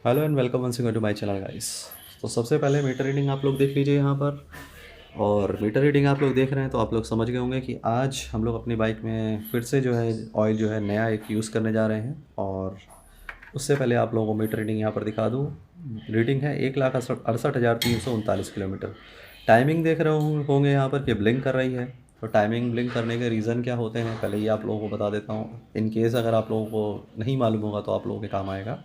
Hello and welcome once again to my channel guys. तो सबसे पहले मीटर रीडिंग आप लोग देख लीजिए यहाँ पर। और मीटर रीडिंग आप लोग देख रहे हैं तो आप लोग समझ गए होंगे कि आज हम लोग अपनी बाइक में फिर से जो है ऑयल जो है नया एक यूज़ करने जा रहे हैं। और उससे पहले आप लोगों को मीटर रीडिंग यहाँ पर दिखा दूँ। रीडिंग है 1,68,339 किलोमीटर। टाइमिंग देख रहे होंगे यहाँ पर कि ब्लिंक कर रही है। तो टाइमिंग ब्लिंक करने के रीज़न क्या होते हैं पहले ये आप लोगों को बता देता हूँ, इन केस अगर आप लोगों को नहीं मालूम होगा तो आप लोगों के काम आएगा।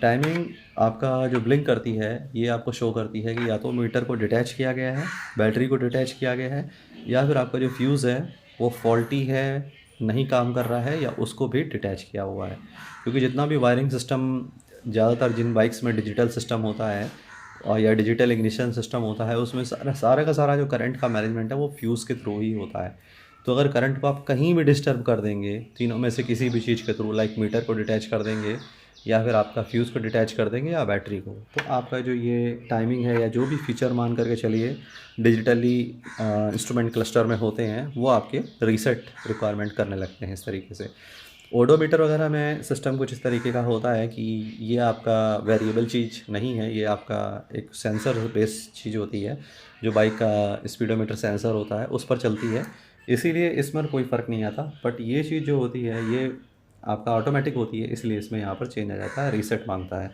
टाइमिंग आपका जो ब्लिंक करती है ये आपको शो करती है कि या तो मीटर को डिटैच किया गया है, बैटरी को डिटैच किया गया है, या फिर आपका जो फ्यूज़ है वो फॉल्टी है, नहीं काम कर रहा है, या उसको भी डिटैच किया हुआ है। क्योंकि जितना भी वायरिंग सिस्टम ज़्यादातर जिन बाइक्स में डिजिटल सिस्टम होता है और या डिजिटल इग्निशन सिस्टम होता है उसमें सारा सारा का सारा जो करंट का मैनेजमेंट है वो फ्यूज़ के थ्रू ही होता है। तो अगर करंट को आप कहीं भी डिस्टर्ब कर देंगे तीनों में से किसी भी चीज़ के थ्रू, लाइक मीटर को डिटैच कर देंगे या फिर आपका फ्यूज़ को डिटैच कर देंगे या बैटरी को, तो आपका जो ये टाइमिंग है या जो भी फीचर मान करके चलिए डिजिटली इंस्ट्रूमेंट क्लस्टर में होते हैं वो आपके रीसेट रिक्वायरमेंट करने लगते हैं इस तरीके से। ओडोमीटर वगैरह में सिस्टम कुछ इस तरीके का होता है कि ये आपका वेरिएबल चीज़ नहीं है, ये आपका एक सेंसर बेस्ड चीज़ होती है जो बाइक का स्पीडोमीटर सेंसर होता है उस पर चलती है, इसीलिए इसमें कोई फ़र्क नहीं आता। बट ये चीज़ जो होती है ये आपका ऑटोमेटिक होती है, इसलिए इसमें यहाँ पर चेंज आ जाता है, रीसेट मांगता है।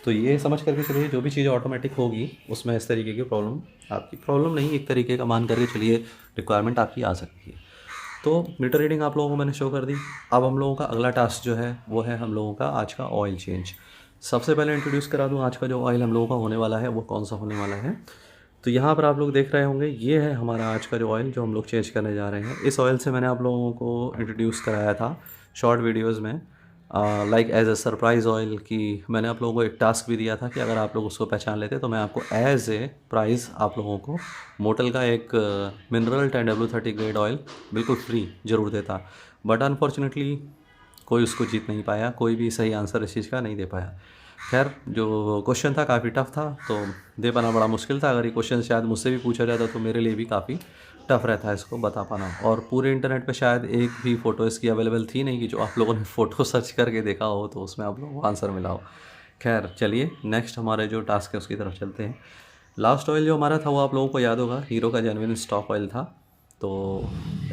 तो ये समझ करके चलिए जो भी चीज़ ऑटोमेटिक होगी उसमें इस तरीके की प्रॉब्लम, आपकी प्रॉब्लम नहीं एक तरीके का मान करके चलिए रिक्वायरमेंट आपकी आ सकती है। तो मीटर रीडिंग आप लोगों को मैंने शो कर दी। अब हम लोगों का अगला टास्क जो है वो है हम लोगों का आज का ऑयल चेंज। सबसे पहले इंट्रोड्यूस करा दूं आज का जो ऑयल हम लोगों का होने वाला है वो कौन सा होने वाला है। तो यहाँ पर आप लोग देख रहे होंगे ये है हमारा आज का जो ऑयल जो हम लोग चेंज करने जा रहे हैं। इस ऑयल से मैंने आप लोगों को इंट्रोड्यूस कराया था शॉर्ट वीडियोज़ में, like as a surprise oil की। मैंने आप लोगों को एक टास्क भी दिया था कि अगर आप लोग उसको पहचान लेते तो मैं आपको एज ए प्राइज़ आप लोगों को मोटल का एक मिनरल 10W30 ग्रेड ऑयल बिल्कुल फ्री ज़रूर देता। बट अनफॉर्चुनेटली कोई उसको जीत नहीं पाया, कोई भी सही आंसर इस चीज़ का नहीं दे पाया। खैर जो क्वेश्चन था काफ़ी टफ था तो दे पाना बड़ा मुश्किल था। अगर ये क्वेश्चन शायद मुझसे भी पूछा जाता तो मेरे लिए भी काफ़ी टफ रहता है इसको बता पाना। और पूरे इंटरनेट पे शायद एक भी फ़ोटो इसकी अवेलेबल थी नहीं कि जो आप लोगों ने फ़ोटो सर्च करके देखा हो तो उसमें आप लोगों को आंसर मिला हो। खैर चलिए नेक्स्ट हमारे जो टास्क है उसकी तरफ चलते हैं। लास्ट ऑयल जो हमारा था वो आप लोगों को याद होगा हीरो का जेन्युइन स्टॉक ऑयल था। तो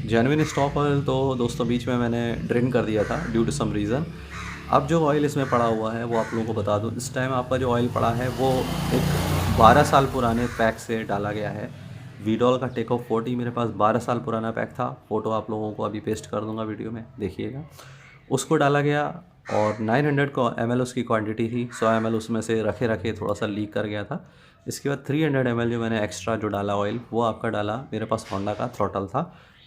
जेन्युइन स्टॉक ऑयल तो दोस्तों बीच में मैंने ड्रेन कर दिया था ड्यू टू सम रीज़न। अब जो ऑयल इसमें पड़ा हुआ है वो आप लोगों को बता दूं, इस टाइम आपका जो ऑयल पड़ा है वो एक 12 साल पुराने पैक से डाला गया है। वीडॉल का टेक ऑफ 40 मेरे पास 12 साल पुराना पैक था, फ़ोटो आप लोगों को अभी पेस्ट कर दूंगा वीडियो में देखिएगा। उसको डाला गया और 900 ml उसकी क्वांटिटी थी, 100 ml उसमें से रखे रखे थोड़ा सा लीक कर गया था। इसके बाद 300 ml जो मैंने एक्स्ट्रा जो डाला ऑयल वो आपका डाला, मेरे पास होंडा का थ्रॉटल था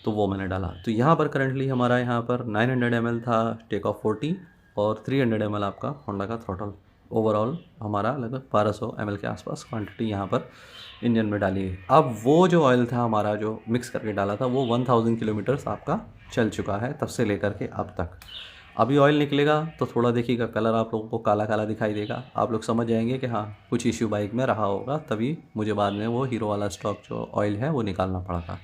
तो वो मैंने डाला। तो यहाँ पर करंटली हमारा यहाँ पर 900 ml था टेक ऑफ 40 और 300 ml आपका होंडा का थ्रॉटल। ओवरऑल हमारा लगभग 1200 ml के आसपास क्वांटिटी यहाँ पर इंजन में डाली है। अब वो जो ऑयल था हमारा जो मिक्स करके डाला था वो 1000 किलोमीटर्स आपका चल चुका है तब से लेकर के अब तक। अभी ऑयल निकलेगा तो थोड़ा देखिएगा कलर आप लोगों को काला काला दिखाई देगा, आप लोग समझ जाएंगे कि हाँ कुछ इश्यू बाइक में रहा होगा, तभी मुझे बाद में वो हीरो वाला स्टॉक जो ऑयल है वो निकालना पड़ा था।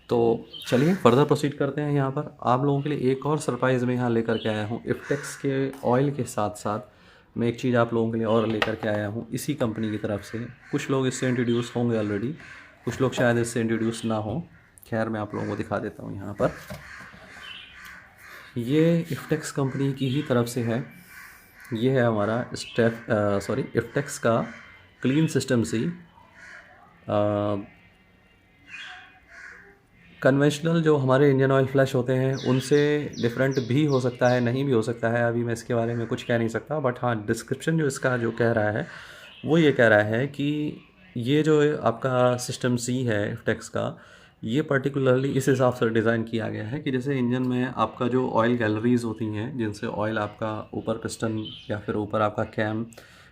तो चलिए फर्दर प्रोसीड करते हैं। यहाँ पर आप लोगों के लिए एक और सरप्राइज़ मैं यहाँ लेकर के आया हूँ। इफ्टेक्स के ऑयल के साथ साथ मैं एक चीज़ आप लोगों के लिए और लेकर के आया हूँ इसी कंपनी की तरफ से। कुछ लोग इससे इंट्रोड्यूस होंगे ऑलरेडी, कुछ लोग शायद इससे इंट्रोड्यूस ना हो। खैर मैं आप लोगों को दिखा देता हूँ यहाँ पर। ये इफ्टेक्स कंपनी की ही तरफ से है। ये है हमारा इफ्टेक्स का क्लीन सिस्टम सी। कन्वेंशनल जो हमारे इंजन ऑयल फ्लैश होते हैं उनसे डिफरेंट भी हो सकता है, नहीं भी हो सकता है, अभी मैं इसके बारे में कुछ कह नहीं सकता। बट हाँ डिस्क्रिप्शन जो इसका जो कह रहा है वो ये कह रहा है कि ये जो आपका सिस्टम सी है इफ्टेक्स का, ये पर्टिकुलरली इस हिसाब से डिज़ाइन किया गया है कि जैसे इंजन में आपका जो ऑयल गैलरीज होती हैं जिनसे ऑयल आपका ऊपर पिस्टन या फिर ऊपर आपका कैम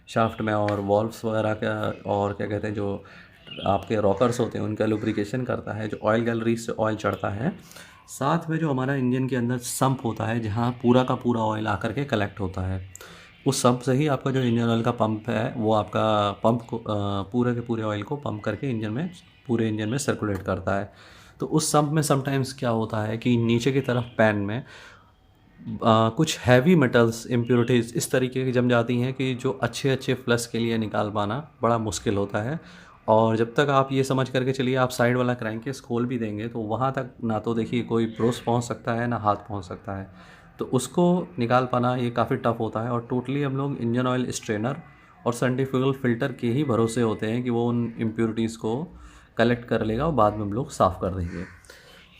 शाफ्ट में और वॉल्व्स वगैरह का और क्या कहते हैं जो आपके रॉकर्स होते हैं उनका लुब्रिकेशन करता है, जो ऑयल गैलरी से ऑयल चढ़ता है। साथ में जो हमारा इंजन के अंदर सम्प होता है जहाँ पूरा का पूरा ऑयल आकर के कलेक्ट होता है, उस सम्प से ही आपका जो इंजन ऑयल का पंप है वो आपका पंप को पूरे के पूरे ऑयल को पंप करके इंजन में पूरे इंजन में सर्कुलेट करता है। तो उस सम्प में समटाइम्स क्या होता है कि नीचे की तरफ पैन में कुछ हैवी मेटल्स इम्प्योरिटीज़ इस तरीके की जम जाती हैं कि जो अच्छे अच्छे फ्लश के लिए निकाल पाना बड़ा मुश्किल होता है। और जब तक आप ये समझ करके चलिए आप साइड वाला क्रैंकेस खोल भी देंगे तो वहाँ तक ना तो देखिए कोई ब्रश पहुँच सकता है ना हाथ पहुँच सकता है। तो उसको निकाल पाना ये काफ़ी टफ होता है और टोटली हम लोग इंजन ऑयल स्ट्रेनर और सेंट्रीफ्यूगल फ़िल्टर के ही भरोसे होते हैं कि वो उन इम्प्योरिटीज़ को कलेक्ट कर लेगा और बाद में हम लोग साफ़ कर देंगे।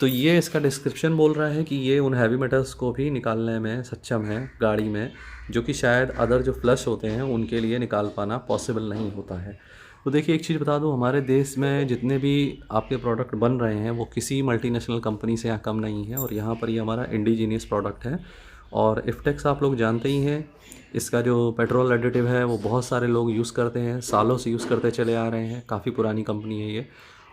तो ये इसका डिस्क्रिप्शन बोल रहा है कि ये उन हैवी मेटल्स को भी निकालने में सक्षम है गाड़ी में, जो कि शायद अदर जो फ्लश होते हैं उनके लिए निकाल पाना पॉसिबल नहीं होता है। तो देखिए एक चीज़ बता दूं, हमारे देश में जितने भी आपके प्रोडक्ट बन रहे हैं वो किसी मल्टीनेशनल कंपनी से यहाँ कम नहीं है और यहाँ पर ये हमारा इंडिजीनियस प्रोडक्ट है। और इफ्टेक्स आप लोग जानते ही हैं, इसका जो पेट्रोल एडिटिव है वो बहुत सारे लोग यूज़ करते हैं, सालों से यूज़ करते चले आ रहे हैं, काफ़ी पुरानी कंपनी है ये।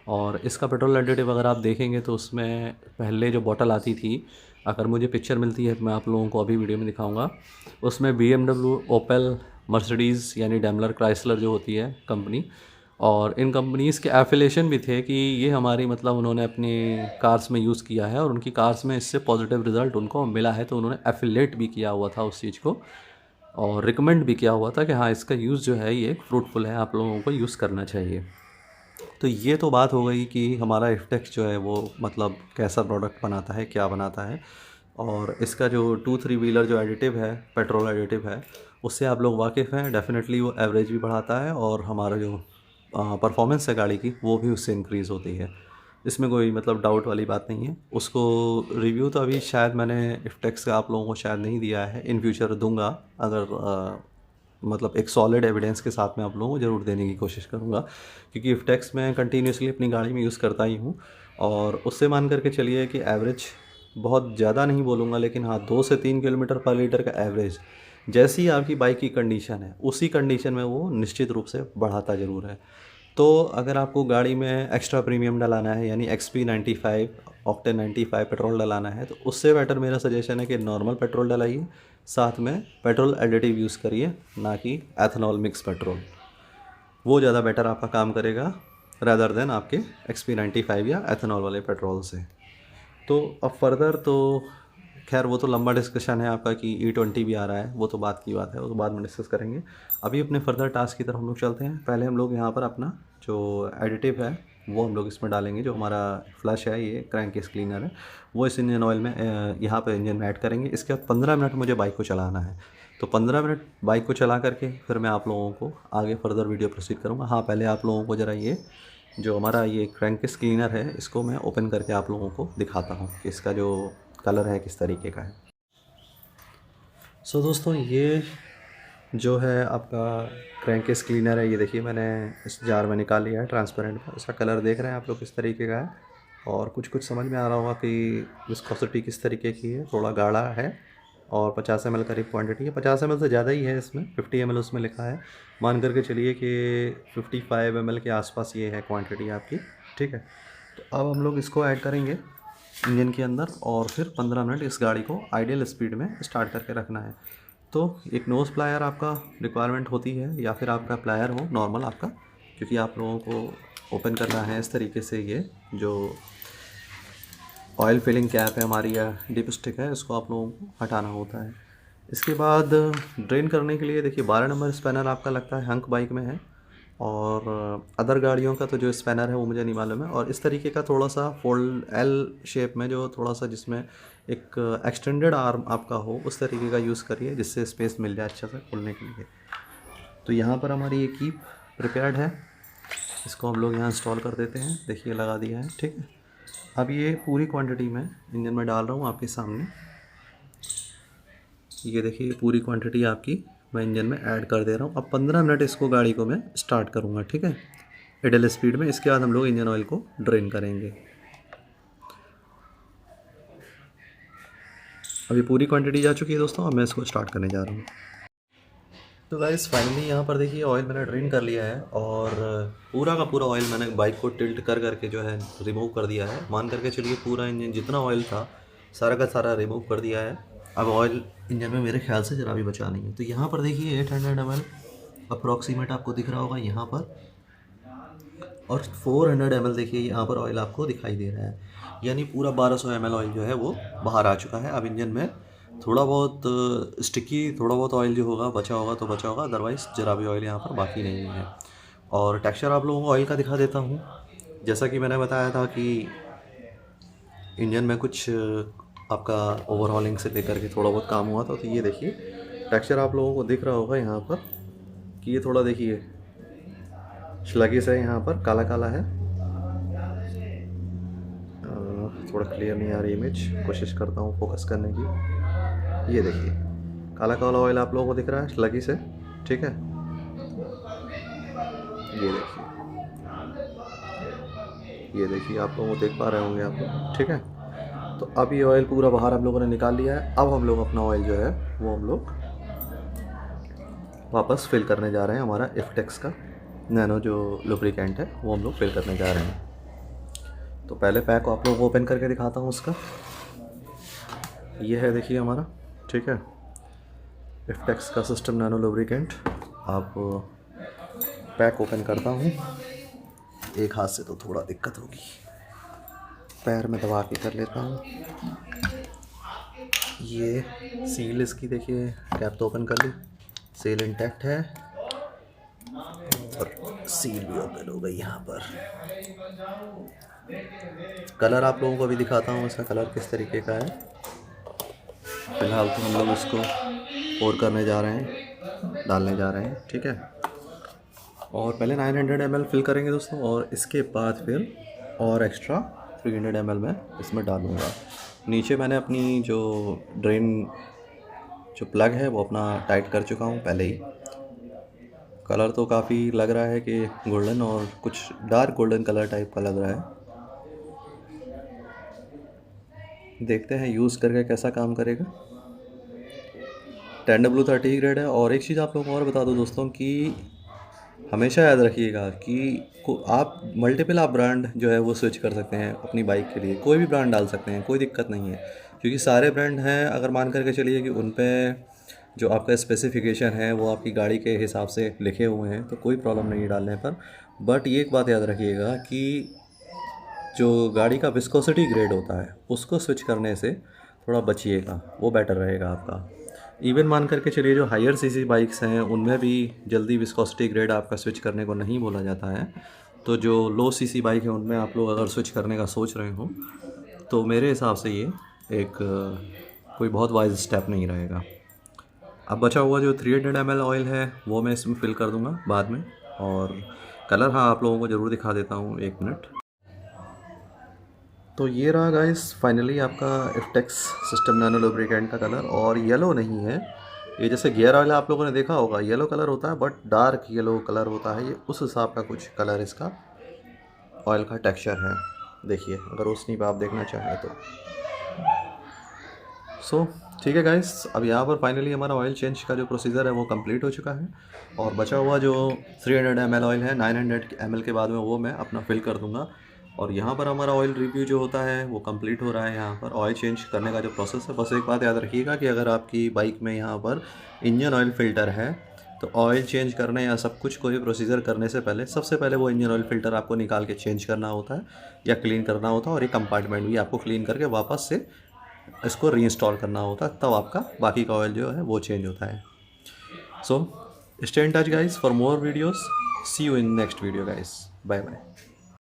और इसका पेट्रोल एडिटिव अगर आप देखेंगे तो उसमें पहले जो बॉटल आती थी, अगर मुझे पिक्चर मिलती है तो मैं आप लोगों को अभी वीडियो में दिखाऊंगा, उसमें BMW, ओपेल, मर्सिडीज़ यानी डेमलर क्राइसलर जो होती है कंपनी, और इन कंपनीज़ के एफिलेशन भी थे कि ये हमारी मतलब उन्होंने अपनी कार्स में यूज़ किया है और उनकी कार्स में इससे पॉजिटिव रिज़ल्ट उनको मिला है, तो उन्होंने एफिलेट भी किया हुआ था उस चीज़ को और रिकमेंड भी किया हुआ था कि हाँ इसका यूज़ जो है ये फ्रूटफुल है, आप लोगों को यूज़ करना चाहिए। तो ये तो बात हो गई कि हमारा इफ्टेक्स जो है वो मतलब कैसा प्रोडक्ट बनाता है, क्या बनाता है। और इसका जो 2-3 व्हीलर जो एडिटिव है, पेट्रोल एडिटिव है, उससे आप लोग वाकिफ़ हैं। डेफ़िनेटली वो एवरेज भी बढ़ाता है और हमारा जो परफॉर्मेंस है गाड़ी की वो भी उससे इंक्रीज़ होती है। इसमें कोई मतलब डाउट वाली बात नहीं है। उसको रिव्यू तो अभी शायद मैंने इफ्टेक्स का आप लोगों को शायद नहीं दिया है, इन फ्यूचर दूंगा। अगर मतलब एक सॉलिड एविडेंस के साथ में आप लोगों को ज़रूर देने की कोशिश करूँगा, क्योंकि इफ्टेक्स मैं कंटिन्यूसली अपनी गाड़ी में यूज़ करता ही हूँ। और उससे मान करके चलिए कि एवरेज बहुत ज़्यादा नहीं बोलूँगा, लेकिन हाँ 2 से 3 किलोमीटर पर लीटर का एवरेज जैसी आपकी बाइक की कंडीशन है उसी कंडीशन में वो निश्चित रूप से बढ़ाता ज़रूर है। तो अगर आपको गाड़ी में एक्स्ट्रा प्रीमियम डलाना है यानी XP 95 ऑक्टेन 95 पेट्रोल डलाना है, तो उससे बेटर मेरा सजेशन है कि नॉर्मल पेट्रोल डलाइए, साथ में पेट्रोल एडिटिव यूज़ करिए, ना कि एथनॉल मिक्स पेट्रोल। वो ज़्यादा बेटर आपका काम करेगा रादर देन आपके XP 95 या एथनॉल वाले पेट्रोल से। तो अब फर्दर तो खैर वो तो लंबा डिस्कशन है आपका कि E20 भी आ रहा है, वो तो बात की बात है, वो तो बाद में डिस्कस करेंगे। अभी अपने फर्दर टास्क की तरफ हम लोग चलते हैं। पहले हम लोग यहाँ पर अपना जो एडिटिव है वो हम लोग इसमें डालेंगे। जो हमारा फ्लश है, ये क्रैंकेस क्लीनर है, वो इस इंजन ऑयल में यहाँ पर इंजन में ऐड करेंगे। इसके बाद 15 मिनट मुझे बाइक को चलाना है, तो 15 मिनट बाइक को चला करके फिर मैं आप लोगों को आगे फर्दर वीडियो प्रोसीड करूँगा। हाँ पहले आप लोगों को ज़रा ये जो हमारा ये क्रैंकेस क्लीनर है इसको मैं ओपन करके आप लोगों को दिखाता हूँ कि इसका जो कलर है किस तरीके का है। सो दोस्तों ये जो है आपका क्रैंकेस क्लीनर है, ये देखिए मैंने इस जार में निकाल लिया है ट्रांसपेरेंट में। इसका कलर देख रहे हैं आप लोग किस तरीके का है, और कुछ कुछ समझ में आ रहा होगा कि विस्कोसिटी किस तरीके की है। थोड़ा गाढ़ा है और 50 ml करीब क्वांटिटी है। 50 ml से ज़्यादा ही है, इसमें 50 ml उसमें लिखा है। मान करके चलिए कि 55 ml के आसपास ये है क्वांटिटी आपकी, ठीक है। तो अब हम लोग इसको ऐड करेंगे इंजन के अंदर और फिर 15 मिनट इस गाड़ी को आइडियल स्पीड में स्टार्ट करके रखना है। तो एक नोज़ प्लायर आपका रिक्वायरमेंट होती है या फिर आपका प्लायर हो नॉर्मल आपका, क्योंकि आप लोगों को ओपन करना है इस तरीके से। ये जो ऑयल फिलिंग कैप है हमारी या डिप स्टिक है, इसको आप लोगों को हटाना होता है। इसके बाद ड्रेन करने के लिए देखिए 12 नंबर स्पैनर आपका लगता है, हंक बाइक में है, और अदर गाड़ियों का तो जो स्पैनर है वो मुझे नहीं मालूम है। और इस तरीके का थोड़ा सा फोल्ड L शेप में जो थोड़ा सा जिसमें एक एक्सटेंडेड आर्म आपका हो, उस तरीके का यूज़ करिए जिससे स्पेस मिल जाए अच्छा से खोलने के लिए। तो यहाँ पर हमारी ये कीप प्रिपेयर्ड है, इसको हम लोग यहाँ इंस्टॉल कर देते हैं। देखिए लगा दिया है, ठीक है। अब ये पूरी क्वांटिटी मैं इंजन में डाल रहा हूँ आपके सामने। ये देखिए पूरी क्वांटिटी आपकी मैं इंजन में ऐड कर दे रहा हूँ। अब 15 मिनट इसको गाड़ी को मैं स्टार्ट करूँगा, ठीक है, आइडियल स्पीड में। इसके बाद हम लोग इंजन ऑयल को ड्रेन करेंगे। अभी पूरी क्वांटिटी जा चुकी है दोस्तों, अब मैं इसको स्टार्ट करने जा रहा हूँ। तो गाइस फाइनली यहाँ पर देखिए ऑयल मैंने ड्रेन कर लिया है और पूरा का पूरा ऑयल मैंने बाइक को टिल्ट कर करके जो है रिमूव कर दिया है। मान करके चलिए पूरा इंजन जितना ऑयल था सारा का सारा रिमूव कर दिया है। अब ऑयल इंजन में मेरे ख्याल से ज़रा भी बचा नहीं है। तो यहाँ पर देखिए 800 ml अप्रॉक्सीमेट आपको दिख रहा होगा यहाँ पर, और 400 ml देखिए यहाँ पर ऑयल आपको दिखाई दे रहा है, यानी पूरा 1200 ml ऑयल जो है वो बाहर आ चुका है। अब इंजन में थोड़ा बहुत स्टिकी, थोड़ा बहुत ऑयल जो होगा बचा होगा तो बचा होगा, अदरवाइज़ ज़रा भी ऑयल यहाँ पर बाकी नहीं है। और टेक्सचर आप लोगों को ऑयल का दिखा देता हूँ। जैसा कि मैंने बताया था कि इंजन में कुछ आपका ओवरहॉलिंग से लेकर के थोड़ा बहुत काम हुआ था, तो ये देखिए टेक्सचर आप लोगों को दिख रहा होगा यहाँ पर कि ये थोड़ा देखिए स्लगिश है, यहाँ पर काला काला है। थोड़ा क्लियर नहीं आ रही इमेज, कोशिश करता हूँ फोकस करने की। ये देखिए काला काला ऑयल आप लोगों को दिख रहा है, स्लगिश है, ठीक है। ये देखिए आप लोगों को देख पा रहे होंगे आप लोग, ठीक है। तो अब ये ऑयल पूरा बाहर हम लोगों ने निकाल लिया है। अब हम लोग अपना ऑयल जो है वो हम लोग वापस फिल करने जा रहे हैं। हमारा इफ्टेक्स का नैनो जो लुब्रिकेंट है वो हम लोग फिल करने जा रहे हैं। तो पहले पैक को आप लोगों को ओपन करके दिखाता हूँ उसका। ये है देखिए हमारा, ठीक है, इफ्टेक्स का सिस्टम नैनो लुब्रिकेंट। आप पैक ओपन करता हूँ, एक हाथ से तो थोड़ा दिक्कत होगी, पैर में दबा के कर लेता हूँ। ये सील इसकी देखिए, कैप तो ओपन कर ली, सील इंटैक्ट है और सील भी ओपन हो गई यहाँ पर। कलर आप लोगों को अभी दिखाता हूँ इसका कलर किस तरीके का है। फिलहाल तो हम लोग इसको पोर करने जा रहे हैं, डालने जा रहे हैं, ठीक है। और पहले 900 ml फिल करेंगे दोस्तों, और इसके बाद फिर और एक्स्ट्रा 300 ml में इसमें डालूँगा। नीचे मैंने अपनी जो ड्रेन जो प्लग है वो अपना टाइट कर चुका हूँ पहले ही। कलर तो काफ़ी लग रहा है कि गोल्डन, और कुछ डार्क गोल्डन कलर टाइप का लग रहा है। देखते हैं यूज़ करके कैसा काम करेगा। TENW30 ग्रेड है। और एक चीज़ आप लोगों को और बता दूं दोस्तों कि हमेशा याद रखिएगा कि आप मल्टीपल आप ब्रांड जो है वो स्विच कर सकते हैं अपनी बाइक के लिए, कोई भी ब्रांड डाल सकते हैं, कोई दिक्कत नहीं है। क्योंकि सारे ब्रांड हैं, अगर मान करके चलिए कि उन पे जो आपका स्पेसिफिकेशन है वो आपकी गाड़ी के हिसाब से लिखे हुए हैं, तो कोई प्रॉब्लम नहीं है डालने पर। बट ये एक बात याद रखिएगा कि जो गाड़ी का विस्कोसिटी ग्रेड होता है उसको स्विच करने से थोड़ा बचिएगा, वो बेटर रहेगा आपका। इवन मान करके चलिए जो हायर सीसी बाइक्स हैं उनमें भी जल्दी विस्कोसिटी ग्रेड आपका स्विच करने को नहीं बोला जाता है। तो जो लो सीसी बाइक है उनमें आप लोग अगर स्विच करने का सोच रहे हो तो मेरे हिसाब से ये एक कोई बहुत वाइज स्टेप नहीं रहेगा। अब बचा हुआ जो 300 ml ऑयल है वो मैं इसमें फिल कर दूंगा बाद में। और कलर हाँ आप लोगों को ज़रूर दिखा देता हूँ, एक मिनट। तो ये रहा गाइस फाइनली आपका इफ्टेक्स सिस्टम नैनो लुब्रिकेंट का कलर। और येलो नहीं है ये, जैसे गियर ऑयल आप लोगों ने देखा होगा येलो कलर होता है, बट डार्क येलो कलर होता है। ये उस हिसाब का कुछ कलर इसका ऑयल का टेक्सचर है। देखिए अगर रोशनी पे आप देखना चाहें तो। ठीक है गाइस, अब यहाँ पर फाइनली हमारा ऑयल चेंज का जो प्रोसीजर है वो कंप्लीट हो चुका है। और बचा हुआ जो 300 ml ऑयल है 900 ml के बाद में वो मैं अपना फिल कर दूँगा। और यहाँ पर हमारा ऑयल रिव्यू जो होता है वो कंप्लीट हो रहा है। यहाँ पर ऑयल चेंज करने का जो प्रोसेस है, बस एक बात याद रखिएगा कि अगर आपकी बाइक में यहाँ पर इंजन ऑयल फ़िल्टर है तो ऑयल चेंज करने या सब कुछ कोई प्रोसीजर करने से पहले सबसे पहले वो इंजन ऑयल फ़िल्टर आपको निकाल के चेंज करना होता है या क्लीन करना होता है। और ये कंपार्टमेंट भी आपको क्लीन करके वापस से इसको रीइंस्टॉल करना होता है, तब आपका बाकी का ऑयल जो है वो चेंज होता है। So stay in touch guys for more videos. See you in next video guys, bye bye.